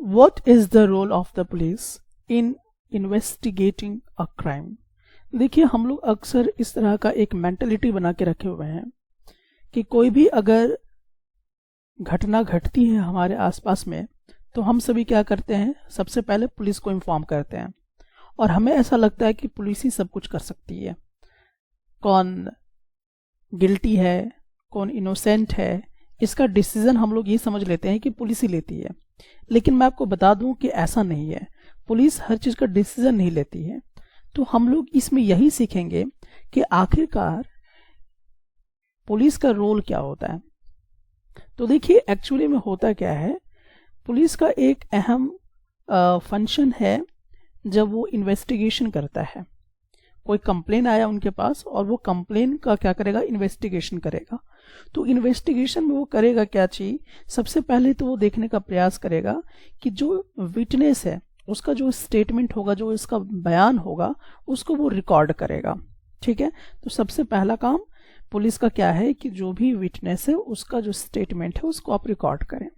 What is the role of the police in investigating a crime? देखिए, हम लोग अक्सर इस तरह का एक मेंटलिटी बना के रखे हुए हैं कि कोई भी अगर घटना घटती है हमारे आसपास में तो हम सभी क्या करते हैं, सबसे पहले पुलिस को इन्फॉर्म करते हैं और हमें ऐसा लगता है कि पुलिस ही सब कुछ कर सकती है। कौन गिल्टी है, कौन इनोसेंट है, इसका डिसीजन हम लोग ये समझ लेते हैं कि पुलिस ही लेती है। लेकिन मैं आपको बता दूं कि ऐसा नहीं है, पुलिस हर चीज़ का डिसीजन नहीं लेती है। तो हम लोग इसमें यही सीखेंगे कि आखिरकार पुलिस का रोल क्या होता है। तो देखिए, एक्चुअली में होता क्या है, पुलिस का एक अहम फंक्शन है जब वो इन्वेस्टिगेशन करता है। कोई कंप्लेन आया उनके पास और वो कंप्लेन का क्या करेगा, इन्वेस्टिगेशन करेगा। तो इन्वेस्टिगेशन में वो करेगा क्या चीज, सबसे पहले तो वो देखने का प्रयास करेगा कि जो विटनेस है उसका जो स्टेटमेंट होगा, जो इसका बयान होगा, उसको वो रिकॉर्ड करेगा। ठीक है, तो सबसे पहला काम पुलिस का क्या है कि जो भी विटनेस है उसका जो स्टेटमेंट है उसको आप रिकॉर्ड करें।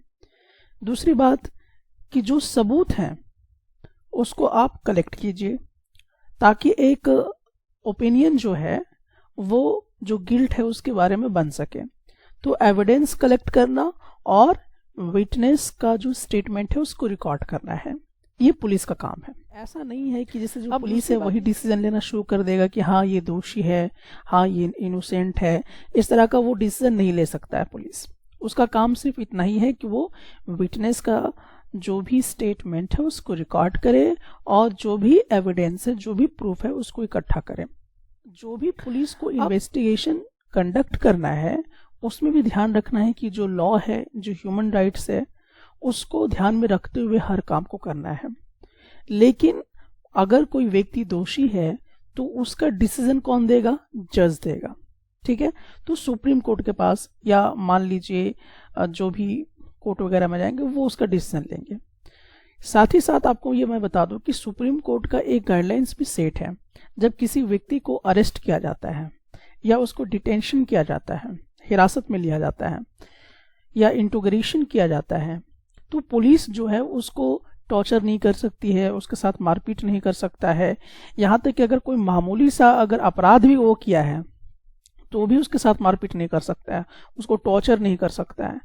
दूसरी बात कि जो सबूत हैं उसको आप कलेक्ट कीजिए ताकि एक ओपिनियन जो है वो जो गिल्ट है उसके बारे में बन सके। तो एविडेंस कलेक्ट करना और विटनेस का जो स्टेटमेंट है उसको रिकॉर्ड करना है, ये पुलिस का काम है। ऐसा नहीं है कि जैसे जो पुलिस है वही डिसीजन लेना शुरू कर देगा कि हाँ ये दोषी है, हाँ ये इनोसेंट है। इस तरह का वो डिसीजन नहीं ले सकता है पुलिस। उसका काम सिर्फ इतना ही है कि वो विटनेस का जो भी स्टेटमेंट है उसको रिकॉर्ड करे और जो भी एविडेंस है, जो भी प्रूफ है, उसको इकट्ठा करे। जो भी पुलिस को इन्वेस्टिगेशन कंडक्ट करना है उसमें भी ध्यान रखना है कि जो लॉ है, जो ह्यूमन राइट्स है, उसको ध्यान में रखते हुए हर काम को करना है। लेकिन अगर कोई व्यक्ति दोषी है तो उसका डिसीजन कौन देगा, जज देगा। ठीक है, तो सुप्रीम कोर्ट के पास या मान लीजिए जो भी कोर्ट वगैरह में जाएंगे वो उसका डिसीजन लेंगे। साथ ही साथ आपको ये मैं बता दूं कि सुप्रीम कोर्ट का एक गाइडलाइंस भी सेट है। जब किसी व्यक्ति को अरेस्ट किया जाता है या उसको डिटेंशन किया जाता है, हिरासत में लिया जाता है या इंट्रोगेशन किया जाता है, तो पुलिस जो है उसको टॉर्चर नहीं कर सकती है, उसके साथ मारपीट नहीं कर सकता है। यहाँ तक कि अगर कोई मामूली सा अगर अपराध भी वो किया है तो भी उसके साथ मारपीट नहीं कर सकता है, उसको टॉर्चर नहीं कर सकता है।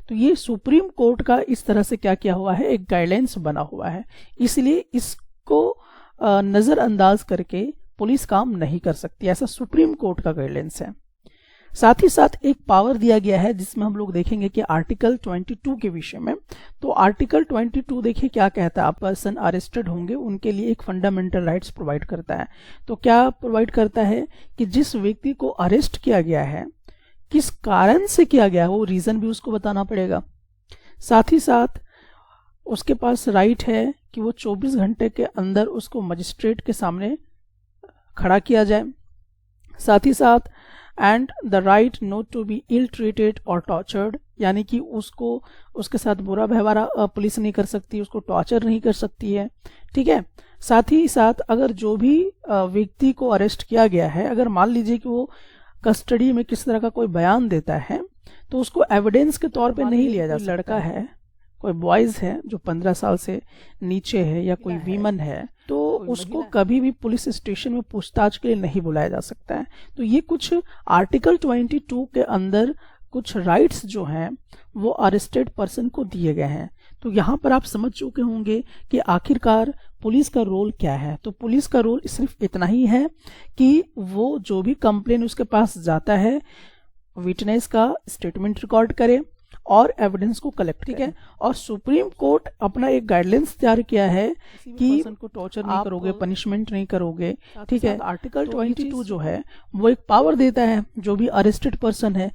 तो ये सुप्रीम कोर्ट का इस तरह से क्या किया हुआ है, एक गाइडलाइंस बना हुआ है। इसलिए इसको नज़रअंदाज करके पुलिस काम नहीं कर सकती, ऐसा सुप्रीम कोर्ट का गाइडलाइंस है। साथ ही साथ एक पावर दिया गया है जिसमें हम लोग देखेंगे कि आर्टिकल 22 के विषय में। तो आर्टिकल 22 देखिए क्या कहता है, आप पर्सन अरेस्टेड होंगे उनके लिए एक फंडामेंटल राइट्स प्रोवाइड करता है। तो क्या प्रोवाइड करता है कि जिस व्यक्ति को अरेस्ट किया गया है, किस कारण से किया गया है, वो रीजन भी उसको बताना पड़ेगा। साथ ही साथ उसके पास राइट है कि वो 24 घंटे के अंदर उसको मजिस्ट्रेट के सामने खड़ा किया जाए। साथ ही साथ and the right not to be ill treated और टॉर्चर्ड, यानी कि उसको उसके साथ बुरा व्यवहार पुलिस नहीं कर सकती, उसको टॉर्चर नहीं कर सकती है। ठीक है, साथ ही साथ अगर जो भी व्यक्ति को अरेस्ट किया गया है, अगर मान लीजिए कि वो कस्टडी में किस तरह का कोई बयान देता है तो उसको एविडेंस के तौर पे नहीं लिया जा सकता। लड़का है, कोई बॉयज है जो 15 साल से नीचे है या कोई वीमन है, तो उसको कभी भी पुलिस स्टेशन में पूछताछ के लिए नहीं बुलाया जा सकता है। तो ये कुछ आर्टिकल 22 के अंदर कुछ राइट्स जो हैं वो अरेस्टेड पर्सन को दिए गए हैं। तो यहाँ पर आप समझ चुके होंगे कि आखिरकार पुलिस का रोल क्या है। तो पुलिस का रोल सिर्फ इतना ही है कि वो जो भी कंप्लेन उसके पास जाता है, विटनेस का स्टेटमेंट रिकॉर्ड करे और एविडेंस को कलेक्ट। ठीक है, और सुप्रीम कोर्ट अपना एक गाइडलाइंस तैयार किया है कि पर्सन को टॉर्चर नहीं करोगे, पनिशमेंट नहीं करोगे। ठीक है, आर्टिकल 22 जो है वो एक पावर देता है जो भी अरेस्टेड पर्सन है